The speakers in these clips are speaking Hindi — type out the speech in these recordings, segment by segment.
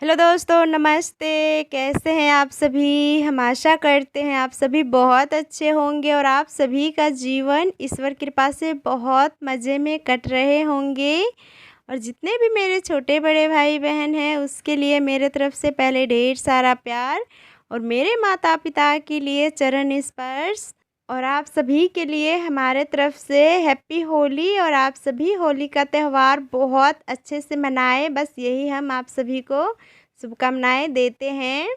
हेलो दोस्तों, नमस्ते। कैसे हैं आप सभी? हम आशा करते हैं आप सभी बहुत अच्छे होंगे और आप सभी का जीवन ईश्वर कृपा से बहुत मज़े में कट रहे होंगे। और जितने भी मेरे छोटे बड़े भाई बहन हैं उसके लिए मेरे तरफ से पहले ढेर सारा प्यार, और मेरे माता पिता के लिए चरण स्पर्श, और आप सभी के लिए हमारे तरफ से हैप्पी होली। और आप सभी होली का त्यौहार बहुत अच्छे से मनाएं, बस यही हम आप सभी को शुभकामनाएं देते हैं।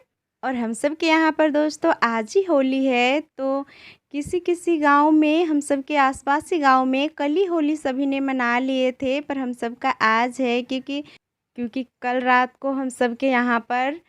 और हम सब के यहाँ पर दोस्तों आज ही होली है, तो किसी किसी गांव में, हम सब के आसपासी गांव में कल ही होली सभी ने मना लिए थे, पर हम सब का आज है क्योंकि क्योंकि कल रात को हम सब के यहाँ पर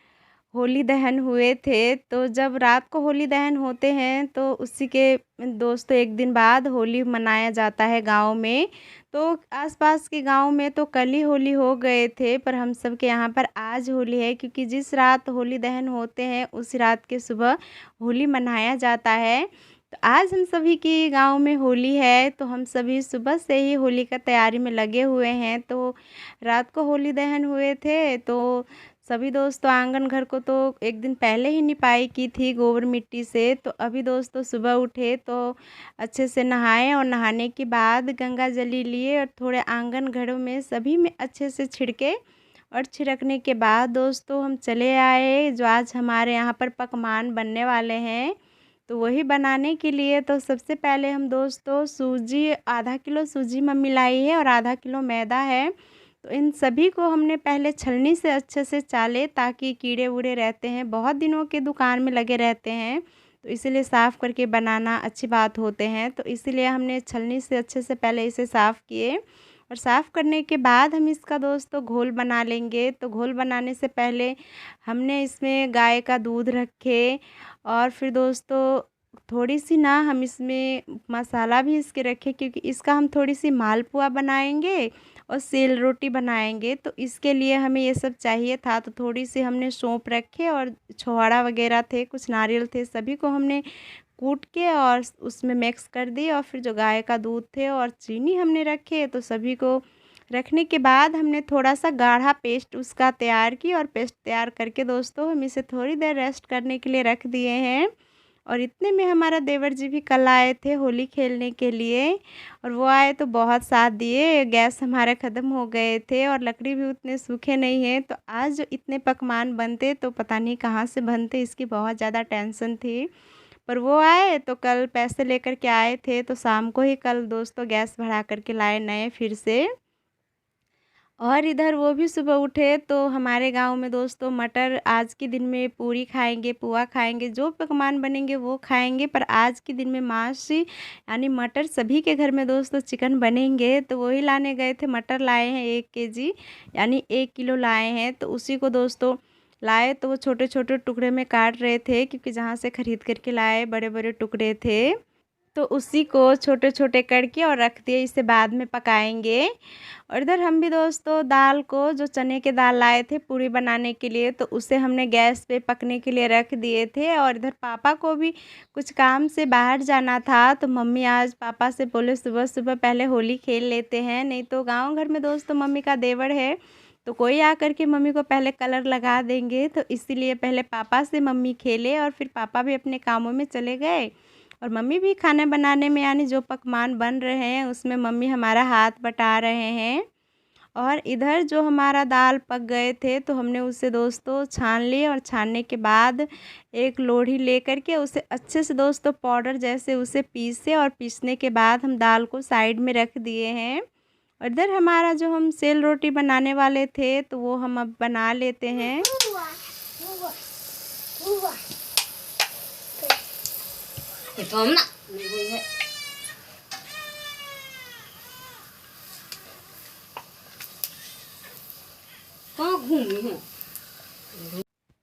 होली दहन हुए थे। तो जब रात को होली दहन होते हैं तो उसी के दोस्तों एक दिन बाद होली मनाया जाता है गांव में। तो आसपास के गांव में तो कल ही होली हो गए थे, पर हम सब के यहाँ पर आज होली है, क्योंकि जिस रात होली दहन होते हैं उस रात के सुबह होली मनाया जाता है। तो आज हम सभी की गांव में होली है, तो हम सभी सुबह से ही होली का तैयारी में लगे हुए हैं। तो रात को होली दहन हुए थे, तो सभी दोस्तों आंगन घर को तो एक दिन पहले ही निपाई की थी गोबर मिट्टी से। तो अभी दोस्तों सुबह उठे तो अच्छे से नहाए, और नहाने के बाद गंगा जली लिए और थोड़े आंगन घरों में सभी में अच्छे से छिड़के। और छिड़कने के बाद दोस्तों हम चले आए जो आज हमारे यहाँ पर पकवान बनने वाले हैं। तो वही बनाने के लिए तो सबसे पहले हम दोस्तों सूजी, आधा किलो सूजी मम्मी लाई है और आधा किलो मैदा है। तो इन सभी को हमने पहले छलनी से अच्छे से चाले, ताकि कीड़े वूड़े रहते हैं बहुत दिनों के दुकान में लगे रहते हैं, तो इसीलिए साफ़ करके बनाना अच्छी बात होते हैं। तो इसीलिए हमने छलनी से अच्छे से पहले इसे साफ़ किए, और साफ़ करने के बाद हम इसका दोस्तों घोल बना लेंगे। तो घोल बनाने से पहले हमने इसमें गाय का दूध रखे, और फिर दोस्तों थोड़ी सी ना हम इसमें मसाला भी इसके रखे, क्योंकि इसका हम थोड़ी सी मालपुआ बनाएंगे और सेल रोटी बनाएंगे। तो इसके लिए हमें ये सब चाहिए था। तो थोड़ी सी हमने सौंफ रखे, और छुहाड़ा वगैरह थे, कुछ नारियल थे, सभी को हमने कूट के और उसमें मिक्स कर दी। और फिर जो गाय का दूध थे और चीनी हमने रखे, तो सभी को रखने के बाद हमने थोड़ा सा गाढ़ा पेस्ट उसका तैयार की, और पेस्ट तैयार करके दोस्तों हम इसे थोड़ी देर रेस्ट करने के लिए रख दिए हैं। और इतने में हमारा देवर जी भी कल आए थे होली खेलने के लिए, और वो आए तो बहुत साथ दिए। गैस हमारे ख़त्म हो गए थे और लकड़ी भी उतने सूखे नहीं हैं, तो आज जो इतने पकवान बनते तो पता नहीं कहाँ से बनते, इसकी बहुत ज़्यादा टेंशन थी। पर वो आए तो कल पैसे लेकर के आए थे, तो शाम को ही कल दोस्तों गैस भरा करके लाए नए फिर से। और इधर वो भी सुबह उठे तो हमारे गांव में दोस्तों मटर आज के दिन में पूरी खाएंगे, पुआ खाएंगे, जो पकवान बनेंगे वो खाएंगे। पर आज के दिन में मांस यानी मटर सभी के घर में दोस्तों चिकन बनेंगे। तो वही लाने गए थे, मटर लाए हैं 1 केजी, यानी 1 किलो लाए हैं। तो उसी को दोस्तों लाए तो वो छोटे छोटे टुकड़े में काट रहे थे, क्योंकि जहाँ से ख़रीद करके लाए बड़े बड़े टुकड़े थे। तो उसी को छोटे छोटे करके और रख दिए, इसे बाद में पकाएंगे। और इधर हम भी दोस्तों दाल को, जो चने के दाल लाए थे पूरी बनाने के लिए, तो उसे हमने गैस पे पकने के लिए रख दिए थे। और इधर पापा को भी कुछ काम से बाहर जाना था, तो मम्मी आज पापा से बोले सुबह सुबह पहले होली खेल लेते हैं, नहीं तो गांव घर में दोस्तों मम्मी का देवर है, तो कोई आकर के मम्मी को पहले कलर लगा देंगे। तो इसीलिए पहले पापा से मम्मी खेले, और फिर पापा भी अपने कामों में चले गए, और मम्मी भी खाना बनाने में, यानी जो पकवान बन रहे हैं उसमें मम्मी हमारा हाथ बटा रहे हैं। और इधर जो हमारा दाल पक गए थे तो हमने उसे दोस्तों छान लिए, और छानने के बाद एक लोढ़ी लेकर के उसे अच्छे से दोस्तों पाउडर जैसे उसे पीसे, और पीसने के बाद हम दाल को साइड में रख दिए हैं। और इधर हमारा जो हम सेल रोटी बनाने वाले थे तो वो हम अब बना लेते हैं।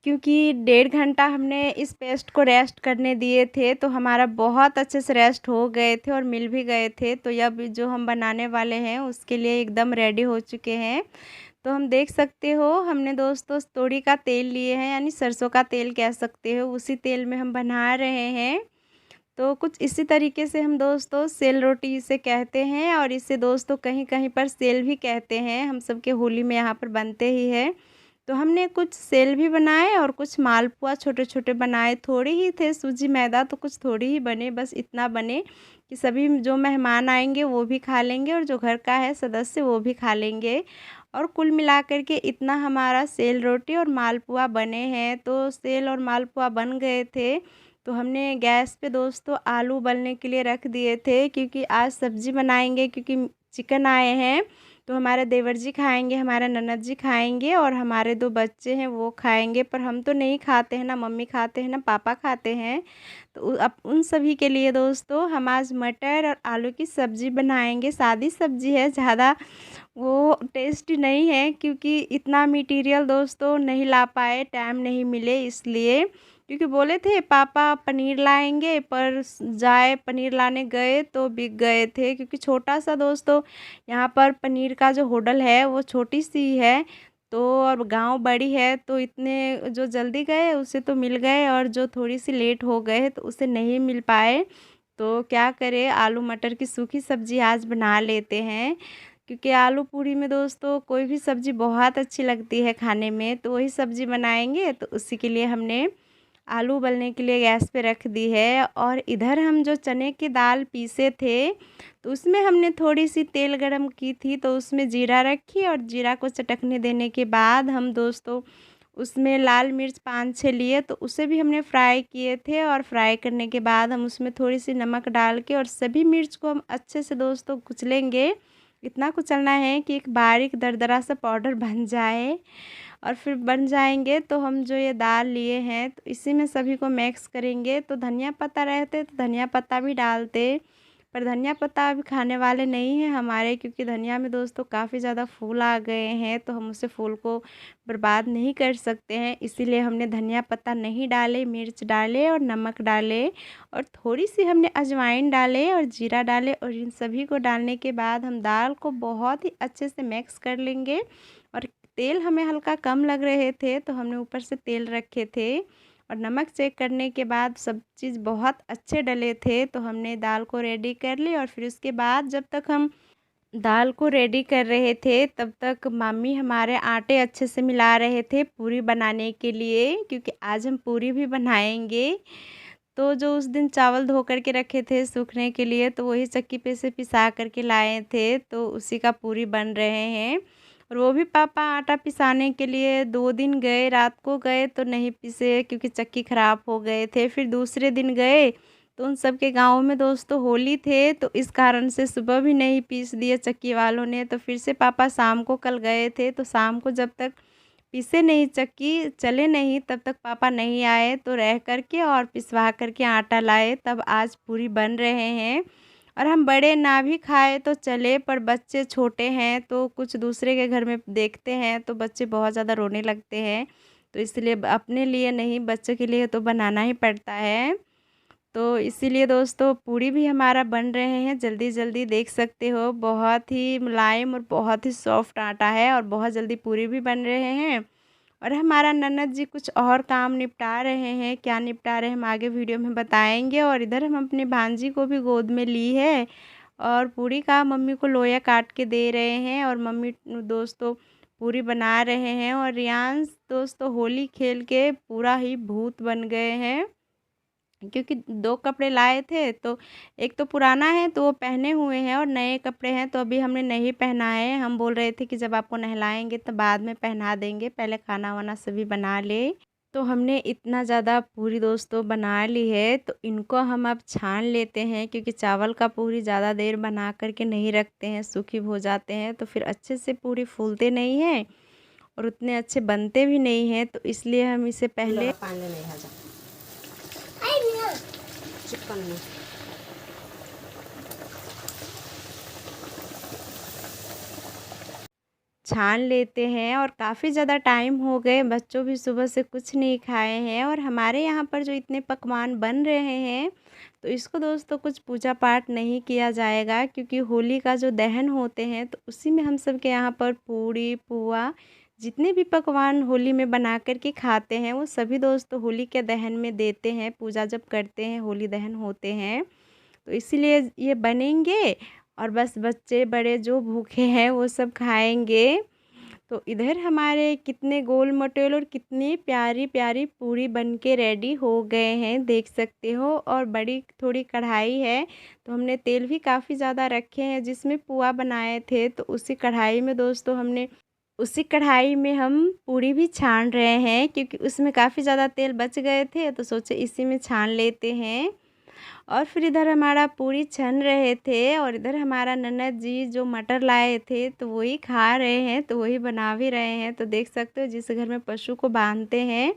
क्योंकि 1.5 घंटा हमने इस पेस्ट को रेस्ट करने दिए थे, तो हमारा बहुत अच्छे से रेस्ट हो गए थे और मिल भी गए थे। तो अब जो हम बनाने वाले हैं उसके लिए एकदम रेडी हो चुके हैं। तो हम देख सकते हो हमने दोस्तों तोड़ी का तेल लिए हैं, यानी सरसों का तेल कह सकते हो, उसी तेल में हम बना रहे हैं। तो कुछ इसी तरीके से हम दोस्तों सेल रोटी इसे कहते हैं, और इसे दोस्तों कहीं कहीं पर सेल भी कहते हैं। हम सबके होली में यहाँ पर बनते ही है। तो हमने कुछ सेल भी बनाए और कुछ मालपुआ छोटे छोटे बनाए। थोड़े ही थे सूजी मैदा, तो कुछ थोड़ी ही बने, बस इतना बने कि सभी जो मेहमान आएंगे वो भी खा लेंगे और जो घर का है सदस्य वो भी खा लेंगे। और कुल मिलाकर के इतना हमारा सेल रोटी और मालपुआ बने हैं। तो सेल और मालपुआ बन गए थे, तो हमने गैस पे दोस्तों आलू उबलने के लिए रख दिए थे, क्योंकि आज सब्ज़ी बनाएंगे, क्योंकि चिकन आए हैं। तो हमारे देवर जी खाएंगे, हमारे ननद जी खाएंगे और हमारे 2 बच्चे हैं वो खाएंगे। पर हम तो नहीं खाते हैं, ना मम्मी खाते हैं ना पापा खाते हैं। तो अब उन सभी के लिए दोस्तों हम आज मटर और आलू की सब्ज़ी बनाएंगे। सादी सब्ज़ी है, ज़्यादा वो टेस्टी नहीं है, क्योंकि इतना मटेरियल दोस्तों नहीं ला पाए, टाइम नहीं मिले इसलिए। क्योंकि बोले थे पापा पनीर लाएंगे, पर जाए पनीर लाने गए तो बिक गए थे, क्योंकि छोटा सा दोस्तों यहाँ पर पनीर का जो होटल है वो छोटी सी है। तो और गांव बड़ी है, तो इतने जो जल्दी गए उसे तो मिल गए, और जो थोड़ी सी लेट हो गए तो उसे नहीं मिल पाए। तो क्या करें, आलू मटर की सूखी सब्ज़ी आज बना लेते हैं। क्योंकि आलू पूरी में दोस्तों कोई भी सब्ज़ी बहुत अच्छी लगती है खाने में, तो वही सब्ज़ी बनाएंगे। तो उसी के लिए हमने आलू उबलने के लिए गैस पे रख दी है। और इधर हम जो चने की दाल पीसे थे, तो उसमें हमने थोड़ी सी तेल गरम की थी, तो उसमें जीरा रखी और जीरा को चटकने देने के बाद हम दोस्तों उसमें लाल मिर्च 5-6 लिए, तो उसे भी हमने फ्राई किए थे। और फ्राई करने के बाद हम उसमें थोड़ी सी नमक डाल के और सभी मिर्च को हम अच्छे से दोस्तों कुचलेंगे। इतना कुचलना है कि एक बारीक दरदरा सा पाउडर बन जाए। और फिर बन जाएंगे तो हम जो ये दाल लिए हैं तो इसी में सभी को मिक्स करेंगे। तो धनिया पत्ता रहते तो धनिया पत्ता भी डालते, पर धनिया पत्ता अभी खाने वाले नहीं हैं हमारे, क्योंकि धनिया में दोस्तों काफ़ी ज़्यादा फूल आ गए हैं, तो हम उसे फूल को बर्बाद नहीं कर सकते हैं। इसीलिए हमने धनिया पत्ता नहीं डाले, मिर्च डाले और नमक डाले और थोड़ी सी हमने अजवाइन डाले और जीरा डाले। और इन सभी को डालने के बाद हम दाल को बहुत ही अच्छे से मिक्स कर लेंगे। और तेल हमें हल्का कम लग रहे थे, तो हमने ऊपर से तेल रखे थे। और नमक चेक करने के बाद सब चीज़ बहुत अच्छे डले थे, तो हमने दाल को रेडी कर ली। और फिर उसके बाद जब तक हम दाल को रेडी कर रहे थे, तब तक मम्मी हमारे आटे अच्छे से मिला रहे थे पूरी बनाने के लिए, क्योंकि आज हम पूरी भी बनाएंगे। तो जो उस दिन चावल धो कर के रखे थे सूखने के लिए, तो वही चक्की पे से पिसा करके लाए थे, तो उसी का पूरी बन रहे हैं। और वो भी पापा आटा पिसाने के लिए 2 दिन गए, रात को गए तो नहीं पिसे, क्योंकि चक्की ख़राब हो गए थे। फिर दूसरे दिन गए तो उन सब के गाँव में दोस्तों होली थे, तो इस कारण से सुबह भी नहीं पीस दिए चक्की वालों ने। तो फिर से पापा शाम को कल गए थे, तो शाम को जब तक पीसे नहीं, चक्की चले नहीं, तब तक पापा नहीं आए, तो रह कर के और पिसवा कर के आटा लाए, तब आज पूरी बन रहे हैं। और हम बड़े ना भी खाए तो चले, पर बच्चे छोटे हैं तो कुछ दूसरे के घर में देखते हैं तो बच्चे बहुत ज़्यादा रोने लगते हैं, तो इसलिए अपने लिए नहीं बच्चों के लिए तो बनाना ही पड़ता है। तो इसीलिए दोस्तों पूरी भी हमारा बन रहे हैं जल्दी जल्दी, देख सकते हो बहुत ही मुलायम और बहुत ही सॉफ्ट आटा है और बहुत जल्दी पूरी भी बन रहे हैं। और हमारा ननद जी कुछ और काम निपटा रहे हैं, क्या निपटा रहे हैं हम आगे वीडियो में बताएंगे। और इधर हम अपने भांजी को भी गोद में ली है और पूरी का मम्मी को लोया काट के दे रहे हैं, और मम्मी दोस्तों पूरी बना रहे हैं। और रियांश दोस्तों होली खेल के पूरा ही भूत बन गए हैं, क्योंकि 2 कपड़े लाए थे, तो एक तो पुराना है तो वो पहने हुए हैं, और नए कपड़े हैं तो अभी हमने नहीं पहनाए हैं। हम बोल रहे थे कि जब आपको नहलाएंगे तो बाद में पहना देंगे, पहले खाना वाना सभी बना ले। तो हमने इतना ज़्यादा पूरी दोस्तों बना ली है, तो इनको हम अब छान लेते हैं, क्योंकि चावल का पूरी ज़्यादा देर बना करके नहीं रखते हैं, सूखी हो जाते हैं तो फिर अच्छे से पूरी फूलते नहीं हैं और उतने अच्छे बनते भी नहीं हैं। तो इसलिए हम इसे पहले छान लेते हैं। और काफ़ी ज़्यादा टाइम हो गए, बच्चों भी सुबह से कुछ नहीं खाए हैं, और हमारे यहाँ पर जो इतने पकवान बन रहे हैं, तो इसको दोस्तों कुछ पूजा पाठ नहीं किया जाएगा, क्योंकि होली का जो दहन होते हैं तो उसी में हम सब के यहाँ पर पूड़ी पुआ जितने भी पकवान होली में बना कर के खाते हैं, वो सभी दोस्तों होली के दहन में देते हैं, पूजा जब करते हैं होली दहन होते हैं, तो इसीलिए ये बनेंगे। और बस बच्चे बड़े जो भूखे हैं वो सब खाएंगे। तो इधर हमारे कितने गोल मटोल और कितनी प्यारी प्यारी पूरी बन के रेडी हो गए हैं, देख सकते हो। और बड़ी थोड़ी कढ़ाई है, तो हमने तेल भी काफ़ी ज़्यादा रखे हैं जिसमें पुआ बनाए थे। तो उसी कढ़ाई में दोस्तों हम पूरी भी छान रहे हैं, क्योंकि उसमें काफ़ी ज़्यादा तेल बच गए थे, तो सोचे इसी में छान लेते हैं। और फिर इधर हमारा पूरी छन रहे थे, और इधर हमारा ननद जी जो मटर लाए थे तो वही खा रहे हैं, तो वही बना भी रहे हैं। तो देख सकते हो जिस घर में पशु को बांधते हैं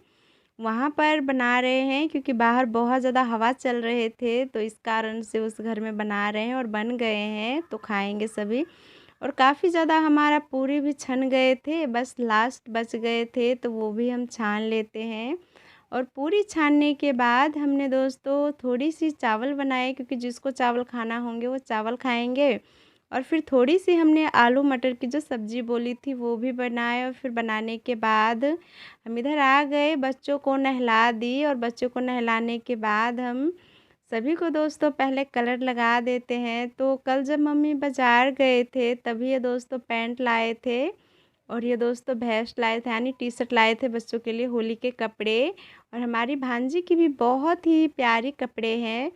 वहाँ पर बना रहे हैं, क्योंकि बाहर बहुत ज़्यादा हवा चल रहे थे, तो इस कारण से उस घर में बना रहे हैं और बन गए हैं, तो खाएंगे सभी। और काफ़ी ज़्यादा हमारा पूरी भी छन गए थे, बस लास्ट बच गए थे, तो वो भी हम छान लेते हैं। और पूरी छानने के बाद हमने दोस्तों थोड़ी सी चावल बनाए, क्योंकि जिसको चावल खाना होंगे वो चावल खाएंगे। और फिर थोड़ी सी हमने आलू मटर की जो सब्ज़ी बोली थी वो भी बनाए। और फिर बनाने के बाद हम इधर आ गए, बच्चों को नहला दी। और बच्चों को नहलाने के बाद हम सभी को दोस्तों पहले कलर लगा देते हैं। तो कल जब मम्मी बाज़ार गए थे तभी ये दोस्तों पैंट लाए थे, और ये दोस्तों वेस्ट लाए थे, यानी टी शर्ट लाए थे बच्चों के लिए होली के कपड़े। और हमारी भांजी की भी बहुत ही प्यारी कपड़े हैं,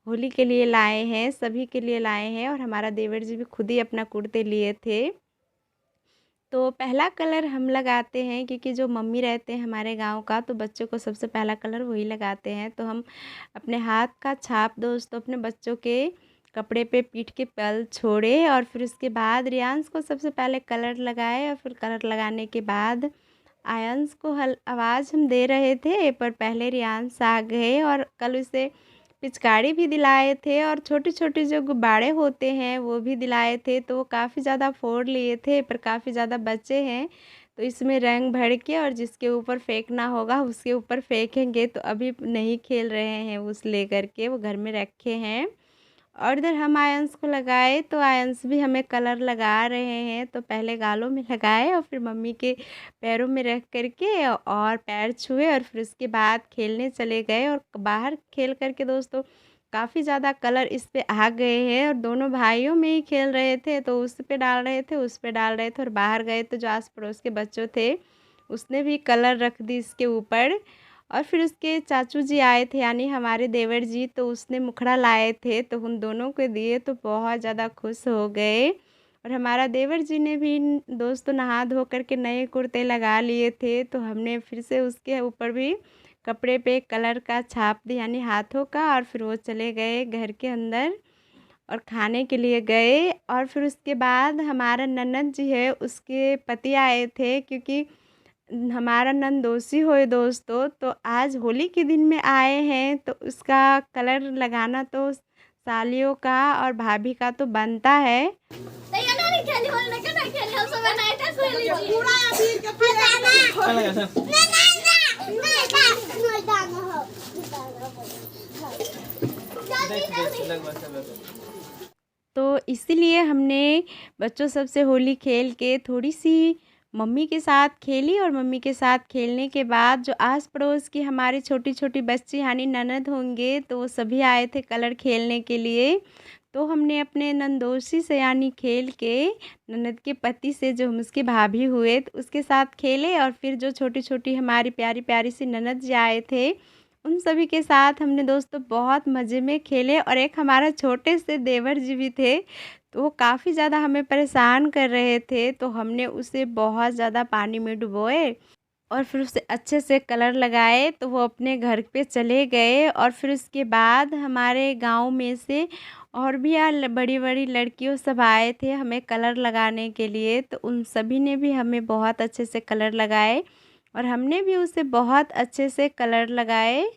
होली के लिए लाए हैं, सभी के लिए लाए हैं। और हमारा देवर जी भी खुद ही अपना कुर्ते लिए थे। तो पहला कलर हम लगाते हैं, क्योंकि जो मम्मी रहते हैं हमारे गांव का, तो बच्चों को सबसे पहला कलर वही लगाते हैं। तो हम अपने हाथ का छाप दोस्तों अपने बच्चों के कपड़े पे पीठ के पल छोड़े। और फिर उसके बाद रियांश को सबसे पहले कलर लगाए, और फिर कलर लगाने के बाद आयंश को आवाज़ हम दे रहे थे, पर पहले रियांश आ गए। और कल उसे पिचकारी भी दिलाए थे, और छोटे छोटे जो गुब्बारे होते हैं वो भी दिलाए थे। तो वो काफ़ी ज़्यादा फोड़ लिए थे, पर काफ़ी ज़्यादा बचे हैं, तो इसमें रंग भर के और जिसके ऊपर फेंकना होगा उसके ऊपर फेंकेंगे। तो अभी नहीं खेल रहे हैं, उस लेकर के वो घर में रखे हैं। और इधर हम आयंश को लगाए, तो आयंश भी हमें कलर लगा रहे हैं। तो पहले गालों में लगाए, और फिर मम्मी के पैरों में रख करके और पैर छुए, और फिर उसके बाद खेलने चले गए। और बाहर खेल करके दोस्तों काफ़ी ज़्यादा कलर इस पे आ गए हैं, और दोनों भाइयों में ही खेल रहे थे, तो उस पे डाल रहे थे, उस पे डाल रहे थे। और बाहर गए तो जो आस पड़ोस के बच्चों थे उसने भी कलर रख दी इसके ऊपर। और फिर उसके चाचू जी आए थे, यानी हमारे देवर जी, तो उसने मुखड़ा लाए थे, तो उन दोनों को दिए, तो बहुत ज़्यादा खुश हो गए। और हमारा देवर जी ने भी दोस्तों नहा धो करके नए कुर्ते लगा लिए थे, तो हमने फिर से उसके ऊपर भी कपड़े पे कलर का छाप दिया, यानी हाथों का। और फिर वो चले गए घर के अंदर और खाने के लिए गए। और फिर उसके बाद हमारा ननद जी है उसके पति आए थे, क्योंकि हमारा नंदोसी होए दोस्तों, तो आज होली के दिन में आए हैं, तो उसका कलर लगाना तो सालियों का और भाभी का तो बनता है। तो इसीलिए हमने बच्चों सबसे होली खेल के थोड़ी सी मम्मी के साथ खेली। और मम्मी के साथ खेलने के बाद जो आस पड़ोस की हमारी छोटी छोटी बच्ची यानी ननद होंगे, तो वो सभी आए थे कलर खेलने के लिए। तो हमने अपने नंदोसी से यानी खेल के ननद के पति से जो हम उसके भाभी हुए, तो उसके साथ खेले। और फिर जो छोटी छोटी हमारी प्यारी प्यारी सी ननद जी आए थे उन सभी के साथ हमने दोस्तों बहुत मज़े में खेले। और एक हमारा छोटे से देवर जी भी थे, तो वो काफ़ी ज़्यादा हमें परेशान कर रहे थे, तो हमने उसे बहुत ज़्यादा पानी में डुबोए और फिर उसे अच्छे से कलर लगाए। तो वो अपने घर पे चले गए। और फिर उसके बाद हमारे गांव में से और भी यार बड़ी बड़ी लड़कियों सब आए थे हमें कलर लगाने के लिए, तो उन सभी ने भी हमें बहुत अच्छे से कलर लगाए और हमने भी उसे बहुत अच्छे से कलर लगाए।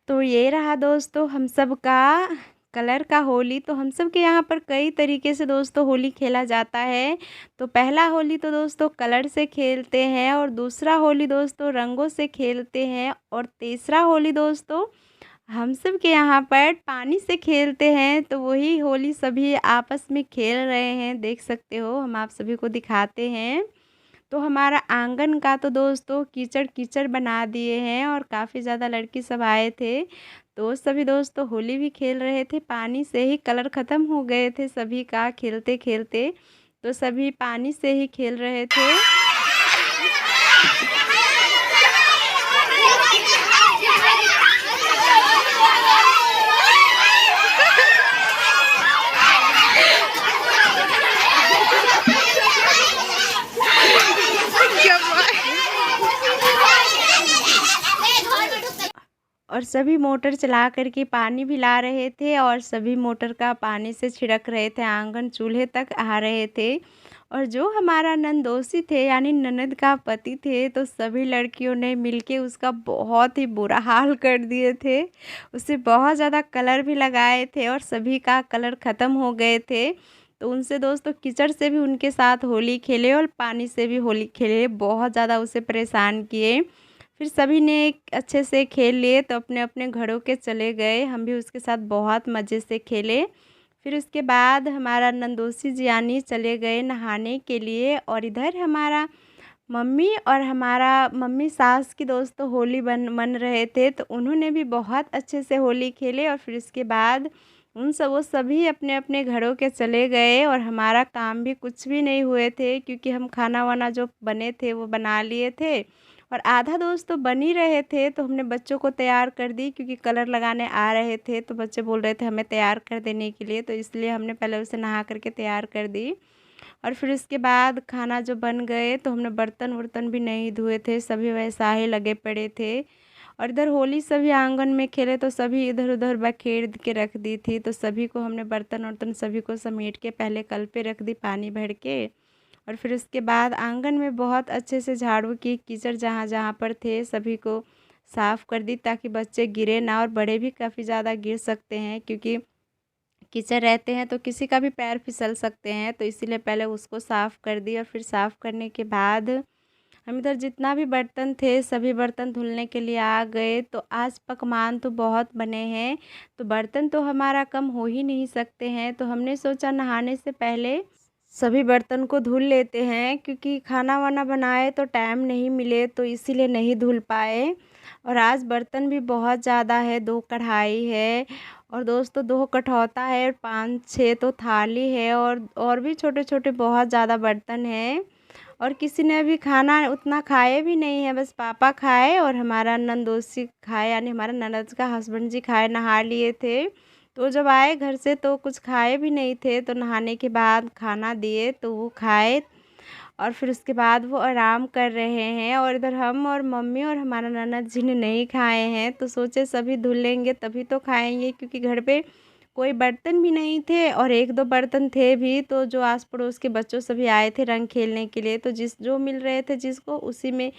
तो ये रहा दोस्तों हम सब का कलर का होली। तो हम सब के यहाँ पर कई तरीके से दोस्तों होली खेला जाता है। तो पहला होली तो दोस्तों कलर से खेलते हैं, और दूसरा होली दोस्तों रंगों से खेलते हैं, और तीसरा होली दोस्तों हम सब के यहाँ पर पानी से खेलते हैं। तो वही होली सभी आपस में खेल रहे हैं, देख सकते हो, हम आप सभी को दिखाते हैं। तो हमारा आंगन का तो दोस्तों कीचड़ कीचड़ बना दिए हैं, और काफ़ी ज़्यादा लड़की सब आए थे, तो सभी दोस्तों होली भी खेल रहे थे। पानी से ही कलर ख़त्म हो गए थे सभी का खेलते खेलते, तो सभी पानी से ही खेल रहे थे। और सभी मोटर चला कर के पानी भी ला रहे थे और सभी मोटर का पानी से छिड़क रहे थे, आंगन चूल्हे तक आ रहे थे। और जो हमारा नंदोसी थे यानी ननद का पति थे, तो सभी लड़कियों ने मिलके उसका बहुत ही बुरा हाल कर दिए थे। उसे बहुत ज़्यादा कलर भी लगाए थे और सभी का कलर ख़त्म हो गए थे। तो उनसे दोस्तों कीचड़ से भी उनके साथ होली खेले और पानी से भी होली खेले, बहुत ज़्यादा उसे परेशान किए। फिर सभी ने अच्छे से खेल लिए तो अपने अपने घरों के चले गए। हम भी उसके साथ बहुत मज़े से खेले। फिर उसके बाद हमारा नंदोसी जियानी चले गए नहाने के लिए और इधर हमारा मम्मी और हमारा मम्मी सास की दोस्तों होली मन रहे थे, तो उन्होंने भी बहुत अच्छे से होली खेले। और फिर उसके बाद वो सभी अपने अपने घरों के चले गए और हमारा काम भी कुछ भी नहीं हुए थे, क्योंकि हम खाना वाना जो बने थे वो बना लिए थे और आधा दोस्त तो बन ही रहे थे। तो हमने बच्चों को तैयार कर दी, क्योंकि कलर लगाने आ रहे थे तो बच्चे बोल रहे थे हमें तैयार कर देने के लिए, तो इसलिए हमने पहले उसे नहा करके तैयार कर दी। और फिर उसके बाद खाना जो बन गए तो हमने बर्तन वर्तन भी नहीं धोए थे, सभी वैसा ही लगे पड़े थे। और इधर होली सभी आंगन में खेले तो सभी इधर उधर बखेर के रख दी थी, तो सभी को हमने बर्तन वर्तन सभी को समेट के पहले कल पे रख दी पानी भर के। और फिर उसके बाद आंगन में बहुत अच्छे से झाड़ू की, कीचड़ जहाँ जहाँ पर थे सभी को साफ़ कर दी, ताकि बच्चे गिरे ना और बड़े भी काफ़ी ज़्यादा गिर सकते हैं, क्योंकि कीचड़ रहते हैं तो किसी का भी पैर फिसल सकते हैं। तो इसीलिए पहले उसको साफ़ कर दी और फिर साफ़ करने के बाद हम इधर जितना भी बर्तन थे सभी बर्तन धुलने के लिए आ गए। तो आज पकवान तो बहुत बने हैं, तो बर्तन तो हमारा कम हो ही नहीं सकते हैं। तो हमने सोचा नहाने से पहले सभी बर्तन को धुल लेते हैं, क्योंकि खाना वाना बनाए तो टाइम नहीं मिले तो इसीलिए नहीं धुल पाए। और आज बर्तन भी बहुत ज़्यादा है, 2 कढ़ाई है और दोस्तों 2 कठौता है और 5-6 तो थाली है और भी छोटे छोटे बहुत ज़्यादा बर्तन हैं। और किसी ने अभी खाना उतना खाए भी नहीं है, बस पापा खाए और हमारा नंदोसी खाए, यानी हमारा ननद का हस्बैंड जी खाए, नहा लिए थे। तो जब आए घर से तो कुछ खाए भी नहीं थे, तो नहाने के बाद खाना दिए तो वो खाए और फिर उसके बाद वो आराम कर रहे हैं। और इधर हम और मम्मी और हमारा ननद जी ने नहीं खाए हैं, तो सोचे सभी धुल लेंगे तभी तो खाएंगे, क्योंकि घर पे कोई बर्तन भी नहीं थे और 1-2 बर्तन थे भी। तो जो आस पड़ोस के बच्चों सभी आए थे रंग खेलने के लिए, तो जिस जो मिल रहे थे जिसको उसी में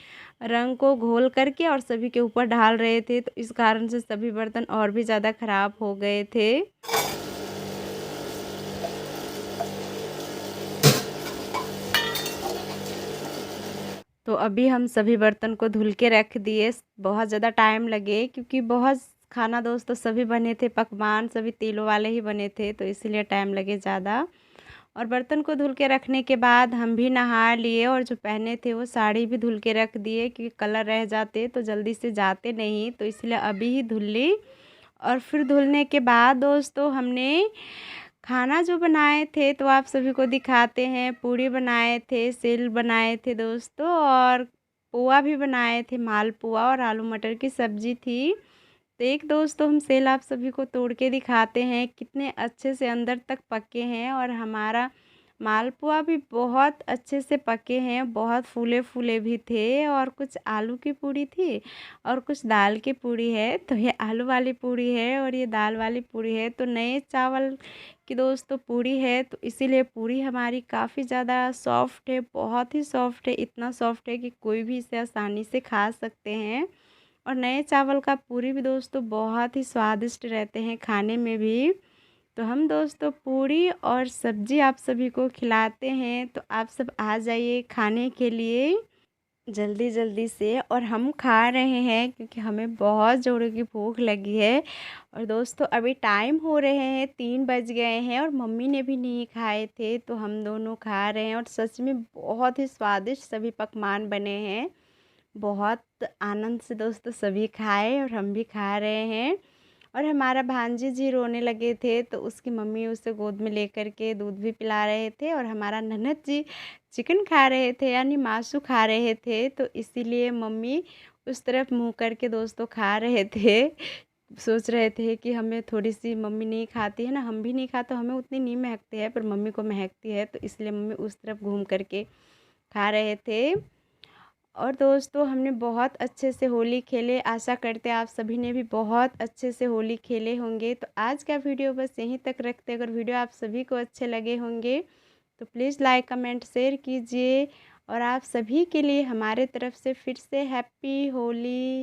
रंग को घोल करके और सभी के ऊपर डाल रहे थे, तो इस कारण से सभी बर्तन और भी ज़्यादा ख़राब हो गए थे। तो अभी हम सभी बर्तन को धुल के रख दिए, बहुत ज़्यादा टाइम लगे क्योंकि बहुत खाना दोस्तों सभी बने थे, पकवान सभी तेलों वाले ही बने थे, तो इसीलिए टाइम लगे ज़्यादा। और बर्तन को धुल के रखने के बाद हम भी नहा लिए और जो पहने थे वो साड़ी भी धुल के रख दिए, क्योंकि कलर रह जाते तो जल्दी से जाते नहीं, तो इसलिए अभी ही धुल ली। और फिर धुलने के बाद दोस्तों हमने खाना जो बनाए थे तो आप सभी को दिखाते हैं। पूड़ी बनाए थे, सेल बनाए थे दोस्तों और पोहा भी बनाए थे, मालपुआ और आलू मटर की सब्ज़ी थी। तो एक दोस्तों हम सेल आप सभी को तोड़ के दिखाते हैं कितने अच्छे से अंदर तक पके हैं। और हमारा मालपुआ भी बहुत अच्छे से पके हैं, बहुत फूले फूले भी थे। और कुछ आलू की पूड़ी थी और कुछ दाल की पूड़ी है, तो ये आलू वाली पूड़ी है और ये दाल वाली पूड़ी है। तो नए चावल की दोस्तों पूड़ी है, तो इसीलिए पूड़ी हमारी काफ़ी ज़्यादा सॉफ्ट है, बहुत ही सॉफ्ट है, इतना सॉफ्ट है कि कोई भी इसे आसानी से खा सकते हैं। और नए चावल का पूरी भी दोस्तों बहुत ही स्वादिष्ट रहते हैं खाने में भी। तो हम दोस्तों पूरी और सब्जी आप सभी को खिलाते हैं, तो आप सब आ जाइए खाने के लिए जल्दी जल्दी से। और हम खा रहे हैं क्योंकि हमें बहुत ज़ोरों की भूख लगी है। और दोस्तों अभी टाइम हो रहे हैं 3 बज गए हैं और मम्मी ने भी नहीं खाए थे, तो हम दोनों खा रहे हैं। और सच में बहुत ही स्वादिष्ट सभी पकवान बने हैं, बहुत आनंद से दोस्तों सभी खाए और हम भी खा रहे हैं। और हमारा भांजी जी रोने लगे थे, तो उसकी मम्मी उसे गोद में लेकर के दूध भी पिला रहे थे और हमारा ननद जी चिकन खा रहे थे यानी मांसू खा रहे थे, तो इसीलिए मम्मी उस तरफ मुँह करके दोस्तों खा रहे थे। सोच रहे थे कि हमें थोड़ी-सी मम्मी नहीं खाती है ना, हम भी नहीं खाते, हमें उतनी नहीं महकती है, पर मम्मी को महकती है, तो इसलिए मम्मी उस तरफ घूम कर के खा रहे थे। और दोस्तों हमने बहुत अच्छे से होली खेले, आशा करते हैं आप सभी ने भी बहुत अच्छे से होली खेले होंगे। तो आज का वीडियो बस यहीं तक रखते हैं। अगर वीडियो आप सभी को अच्छे लगे होंगे तो प्लीज़ लाइक, कमेंट, शेयर कीजिए और आप सभी के लिए हमारे तरफ से फिर से हैप्पी होली।